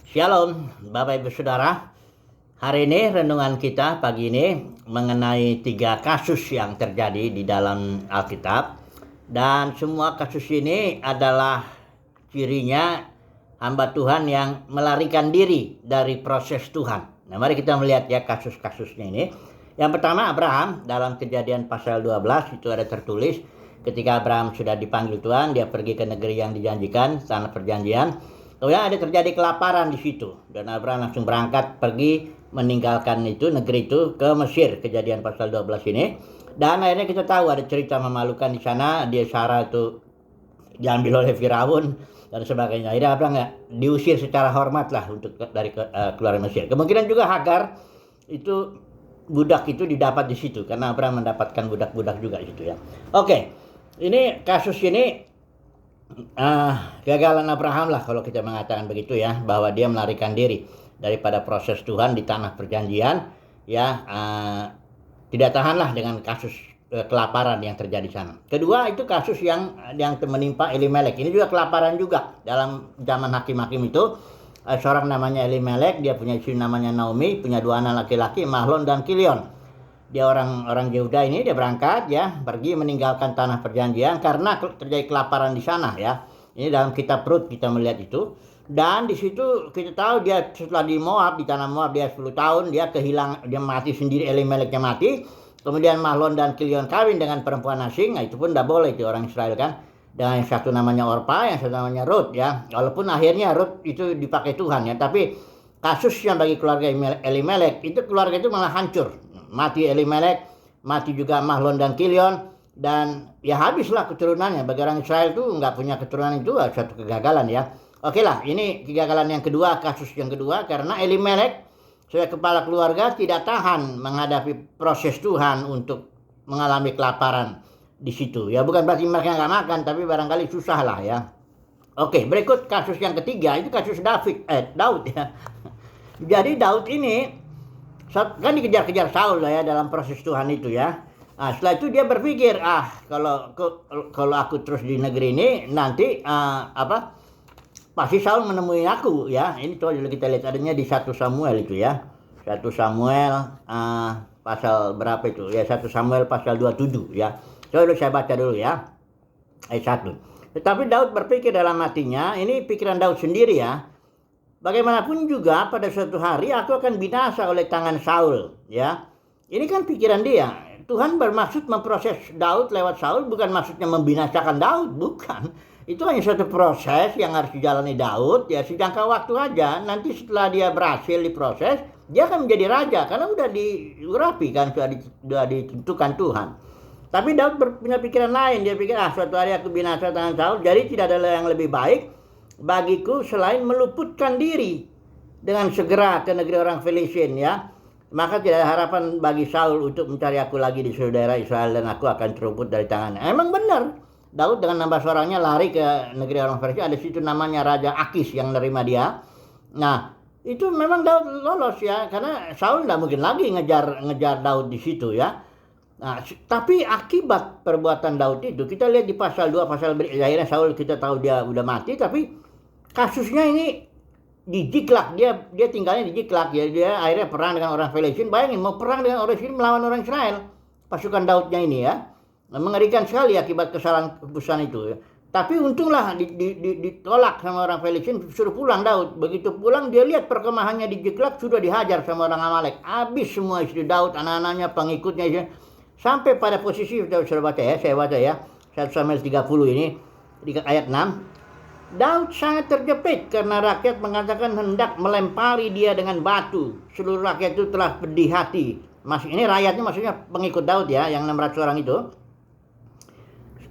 Shalom, Bapak Ibu Saudara. Hari ini renungan kita pagi ini mengenai 3 kasus yang terjadi di dalam Alkitab. Dan semua kasus ini adalah cirinya hamba Tuhan yang melarikan diri dari proses Tuhan. Nah, mari kita melihat ya kasus-kasusnya ini. Yang pertama Abraham, dalam Kejadian pasal 12 itu ada tertulis ketika Abraham sudah dipanggil Tuhan, dia pergi ke negeri yang dijanjikan, tanah perjanjian. Kemudian ada terjadi kelaparan di situ dan Abraham langsung berangkat pergi meninggalkan itu negeri itu ke Mesir, Kejadian pasal 12 ini. Dan akhirnya kita tahu ada cerita memalukan di sana, dia Sarah itu diambil oleh Firaun dan sebagainya. Akhirnya Abraham diusir secara hormat lah untuk dari keluar Mesir. Kemungkinan juga Hagar itu budak itu didapat di situ karena Abraham mendapatkan budak-budak juga di situ ya. Oke, ini kasus ini kegagalan Abraham lah kalau kita mengatakan begitu ya, bahwa dia melarikan diri daripada proses Tuhan di tanah perjanjian ya, tidak tahanlah dengan kasus kelaparan yang terjadi sana. Kedua itu kasus yang menimpa Elimelek. Ini juga kelaparan juga dalam zaman hakim-hakim itu. Seorang namanya Elimelek, dia punya istri namanya Naomi, punya 2 anak laki-laki, Mahlon dan Kilion. Dia orang Yehuda ini, dia berangkat ya, pergi meninggalkan tanah perjanjian karena terjadi kelaparan di sana ya. Ini dalam kitab Rut kita melihat itu. Dan di situ kita tahu dia setelah di Moab, di tanah Moab dia 10 tahun, dia mati sendiri, Elimeleknya mati. Kemudian Mahlon dan Kilion kawin dengan perempuan asing, nah itu pun tidak boleh itu orang Israel kan. Dengan yang satu namanya Orpa, yang satu namanya Rut ya. Walaupun akhirnya Rut itu dipakai Tuhan ya, tapi kasusnya bagi keluarga Elimelek itu, keluarga itu malah hancur. Mati Elimelek, mati juga Mahlon dan Kilion, dan ya habislah keturunannya. Bagi orang Israel itu nggak punya keturunan itu satu kegagalan ya. Oke lah, ini kegagalan yang kedua, kasus yang kedua, karena Elimelek sebagai kepala keluarga tidak tahan menghadapi proses Tuhan untuk mengalami kelaparan di situ. Ya bukan berarti mereka nggak makan, tapi barangkali susah lah ya. Oke, berikut kasus yang ketiga, itu kasus Daud ya. Jadi Daud ini kan dikejar-kejar Saul lah ya dalam proses Tuhan itu ya. Nah, setelah itu dia berpikir, kalau aku terus di negeri ini nanti pasti Saul menemui aku ya. Ini coba dulu kita lihat adanya di 1 Samuel itu ya. 1 Samuel pasal berapa itu? Ya 1 Samuel pasal 27 ya. Coba dulu saya baca dulu ya. Ayat 1. Tetapi Daud berpikir dalam hatinya, ini pikiran Daud sendiri ya. Bagaimanapun juga pada suatu hari aku akan binasa oleh tangan Saul ya. Ini kan pikiran dia. Tuhan bermaksud memproses Daud lewat Saul, bukan maksudnya membinasakan Daud, bukan. Itu hanya suatu proses yang harus dijalani Daud ya, sejangka waktu aja. Nanti setelah dia berhasil diproses, dia akan menjadi raja karena udah diurapi kan, sudah ditentukan Tuhan. Tapi Daud punya pikiran lain. Dia pikir suatu hari aku binasa tangan Saul, jadi tidak ada yang lebih baik bagiku selain meluputkan diri dengan segera ke negeri orang Filistin ya. Maka tidak ada harapan bagi Saul untuk mencari aku lagi di seluruh daerah Israel dan aku akan terluput dari tangannya. Emang benar, Daud dengan nambah suaranya lari ke negeri orang Filistin. Ada situ namanya Raja Akis yang nerima dia. Nah itu memang Daud lolos ya, karena Saul tidak mungkin lagi ngejar Daud di situ ya. Nah, tapi akibat perbuatan Daud itu kita lihat di pasal 2 pasal berikutnya. Akhirnya Saul kita tahu dia udah mati, tapi kasusnya ini di Jiklak, dia tinggalnya di Jiklak ya. Dia akhirnya perang dengan orang Filistin. Bayangin mau perang dengan orang Filistin melawan orang Israel, pasukan Daudnya ini ya. Mengerikan sekali akibat kesalahan keputusan itu ya. Tapi untunglah ditolak sama orang Filistin, suruh pulang Daud. Begitu pulang dia lihat perkemahannya di Jiklak sudah dihajar sama orang Amalek. Habis semua istri Daud, anak-anaknya, pengikutnya ya. Sampai pada posisi sudah baca ya, saya baca ya. 1 Samuel 30 ini di ayat 6. Daud sangat terjepit karena rakyat mengatakan hendak melempari dia dengan batu. Seluruh rakyat itu telah pedih hati. Ini rakyatnya maksudnya pengikut Daud ya, yang 600 orang itu.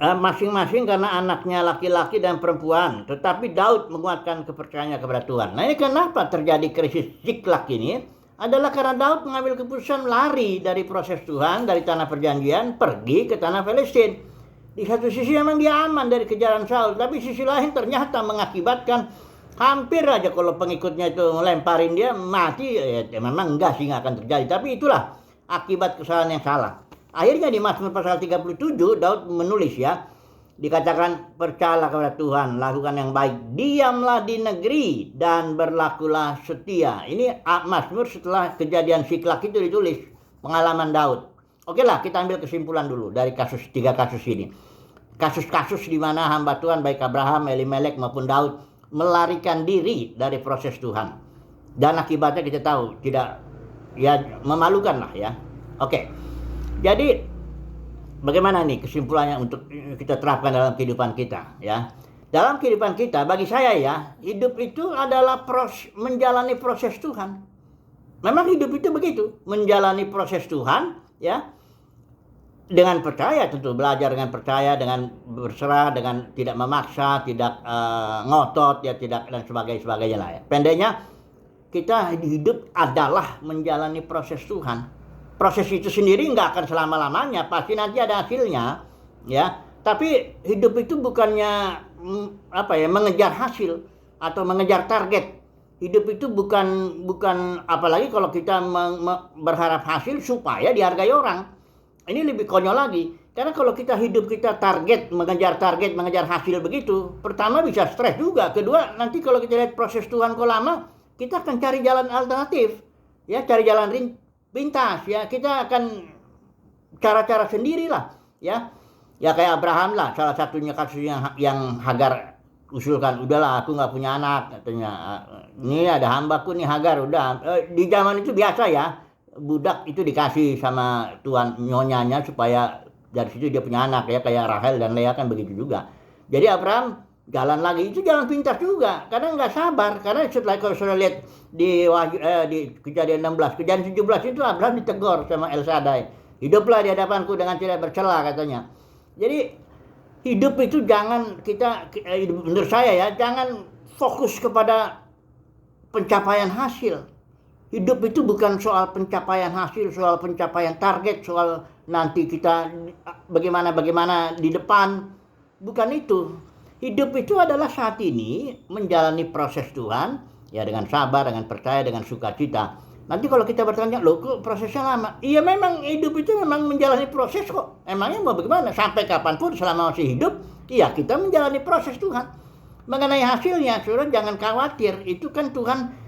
Masing-masing karena anaknya laki-laki dan perempuan. Tetapi Daud menguatkan kepercayaannya kepada Tuhan. Nah ini kenapa terjadi krisis Jiklak ini? Adalah karena Daud mengambil keputusan lari dari proses Tuhan, dari tanah perjanjian, pergi ke tanah Filistin. Di satu sisi memang dia aman dari kejaran Saul, tapi sisi lain ternyata mengakibatkan hampir aja kalau pengikutnya itu melemparin dia mati. Ya memang enggak sih, nggak akan terjadi, tapi itulah akibat kesalahan yang salah. Akhirnya di Mazmur pasal 37 Daud menulis ya, Dikatakan percayalah kepada Tuhan, lakukan yang baik, diamlah di negeri dan berlakulah setia. Ini Mazmur setelah kejadian Siklak itu ditulis, pengalaman Daud. Oke lah, kita ambil kesimpulan dulu dari tiga kasus ini. Kasus-kasus di mana hamba Tuhan baik Abraham, Elimelek maupun Daud melarikan diri dari proses Tuhan. Dan akibatnya kita tahu tidak ya memalukan lah ya. Oke. Jadi bagaimana nih kesimpulannya untuk kita terapkan dalam kehidupan kita ya? Dalam kehidupan kita, bagi saya ya, hidup itu adalah menjalani proses Tuhan. Memang hidup itu begitu, menjalani proses Tuhan ya. Dengan percaya tentu, belajar dengan percaya, dengan berserah, dengan tidak memaksa, tidak ngotot ya, tidak dan sebagainya lah ya. Pendeknya kita hidup adalah menjalani proses Tuhan. Proses itu sendiri nggak akan selama-lamanya, pasti nanti ada hasilnya, ya. Tapi hidup itu bukannya mengejar hasil atau mengejar target. Hidup itu bukan apalagi kalau kita berharap hasil supaya dihargai orang. Ini lebih konyol lagi. Karena kalau kita hidup kita mengejar hasil begitu, pertama bisa stres juga. Kedua, nanti kalau kita lihat proses Tuhan kok lama, kita akan cari jalan alternatif, ya, cari jalan pintas, ya, kita akan cara-cara sendirilah, ya, ya kayak Abraham lah, salah satunya kasus yang Hagar usulkan, udahlah aku nggak punya anak, katanya, ini ada hambaku nih Hagar, udah, di zaman itu biasa ya, budak itu dikasih sama tuan nyonyanya supaya dari situ dia punya anak ya, kayak Rahel dan Lea kan begitu juga. Jadi Abraham jalan lagi, itu jalan pintas juga, karena nggak sabar. Karena setelah kalau sudah lihat di kejadian 16, kejadian 17 itu Abraham ditegur sama El Shaddai, hiduplah di hadapanku dengan tidak bercela, katanya. Jadi hidup itu jangan menurut saya ya, jangan fokus kepada pencapaian hasil. Hidup itu bukan soal pencapaian hasil, soal pencapaian target, soal nanti kita bagaimana di depan. Bukan itu. Hidup itu adalah saat ini menjalani proses Tuhan, ya, dengan sabar, dengan percaya, dengan sukacita. Nanti kalau kita bertanya, loh kok prosesnya lama? Iya, memang hidup itu memang menjalani proses kok. Emangnya mau bagaimana? Sampai kapanpun selama masih hidup, iya kita menjalani proses Tuhan. Mengenai hasilnya, saudara jangan khawatir. Itu kan Tuhan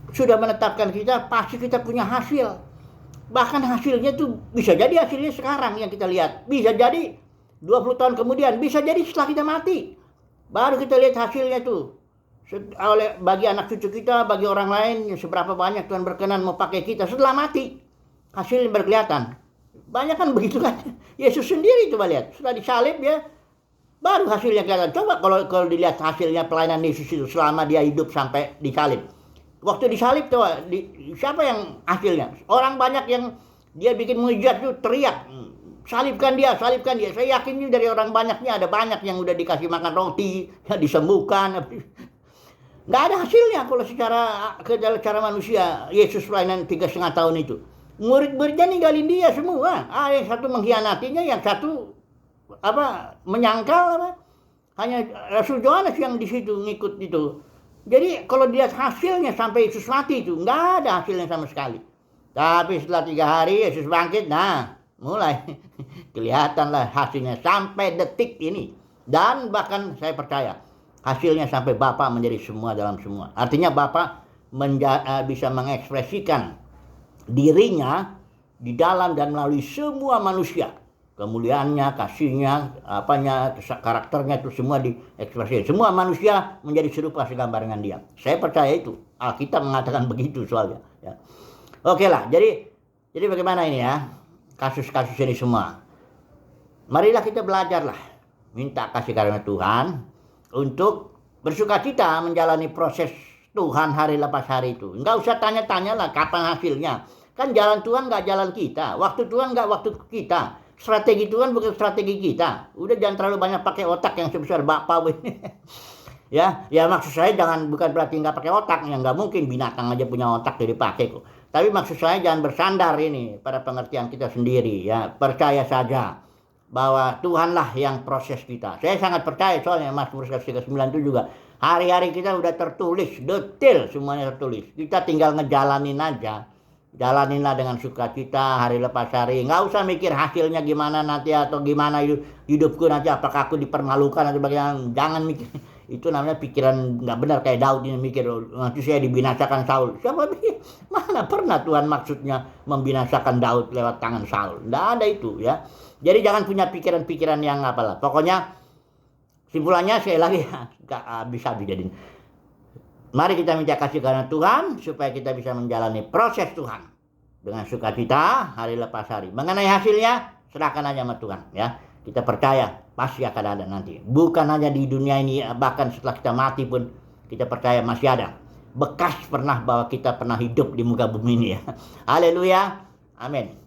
sudah menetapkan kita, pasti kita punya hasil. Bahkan hasilnya tuh bisa jadi hasilnya sekarang yang kita lihat, bisa jadi 20 tahun kemudian, bisa jadi setelah kita mati baru kita lihat hasilnya tuh. Bagi anak cucu kita, bagi orang lain, seberapa banyak Tuhan berkenan mau pakai kita setelah mati, hasilnya berkelihatan. Banyak kan begitu kan. Yesus sendiri coba lihat, setelah disalib ya baru hasilnya kelihatan. Coba kalau dilihat hasilnya pelayanan Yesus itu selama dia hidup sampai disalib. Waktu disalib tuh, siapa yang hasilnya? Orang banyak yang dia bikin mujizat tuh teriak, salibkan dia. Saya yakin dari orang banyaknya ada banyak yang udah dikasih makan roti, ya, disembuhkan. Nggak ada hasilnya kalau secara manusia. Yesus pelayanan 3,5 tahun itu, murid-muridnya ninggalin dia semua. Yang satu mengkhianatinya, yang satu menyangkal. Hanya Rasul Yohanes yang di situ ngikut itu. Jadi kalau dilihat hasilnya sampai Yesus mati itu nggak ada hasilnya sama sekali. Tapi setelah 3 hari Yesus bangkit, nah mulai kelihatan lah hasilnya sampai detik ini. Dan bahkan saya percaya hasilnya sampai Bapa menjadi semua dalam semua. Artinya Bapa bisa mengekspresikan dirinya di dalam dan melalui semua manusia. Kemuliaannya, kasihnya, karakternya itu semua diekspresikan. Semua manusia menjadi serupa segambar dengan dia. Saya percaya itu. Alkitab mengatakan begitu soalnya. Ya. Oke lah, jadi bagaimana ini ya? Kasus-kasus ini semua. Marilah kita belajarlah. Minta kasih karunia Tuhan untuk bersukacita menjalani proses Tuhan hari lepas hari itu. Enggak usah tanya-tanya lah kapan hasilnya. Kan jalan Tuhan nggak jalan kita. Waktu Tuhan nggak waktu kita. Strategi Tuhan bukan strategi kita. Udah jangan terlalu banyak pakai otak yang sebesar bapak. ya maksud saya bukan berarti nggak pakai otak, ya nggak mungkin, binatang aja punya otak jadi pakai kok. Tapi maksud saya jangan bersandar ini pada pengertian kita sendiri, ya. Percaya saja bahwa Tuhanlah yang proses kita. Saya sangat percaya soalnya Mazmur 39 itu juga hari-hari kita udah tertulis detail, semuanya tertulis. Kita tinggal ngejalanin aja. Jalaninlah dengan sukacita hari lepas hari. Nggak usah mikir hasilnya gimana nanti atau gimana hidupku nanti, apakah aku dipermalukan atau bagaimana. Jangan mikir. Itu namanya pikiran nggak benar, kayak Daud ini mikir nanti saya dibinasakan Saul. Siapa pikir? Mana pernah Tuhan maksudnya membinasakan Daud lewat tangan Saul? Nggak ada itu ya. Jadi jangan punya pikiran-pikiran yang apalah. Pokoknya simpulannya sekali lagi nggak bisa dijadiin. Mari kita minta kasih karena Tuhan supaya kita bisa menjalani proses Tuhan dengan sukacita hari lepas hari. Mengenai hasilnya serahkan aja sama Tuhan ya. Kita percaya pasti akan ada nanti. Bukan hanya di dunia ini, bahkan setelah kita mati pun kita percaya masih ada bekas pernah bahwa kita pernah hidup di muka bumi ini ya. Haleluya. Amin.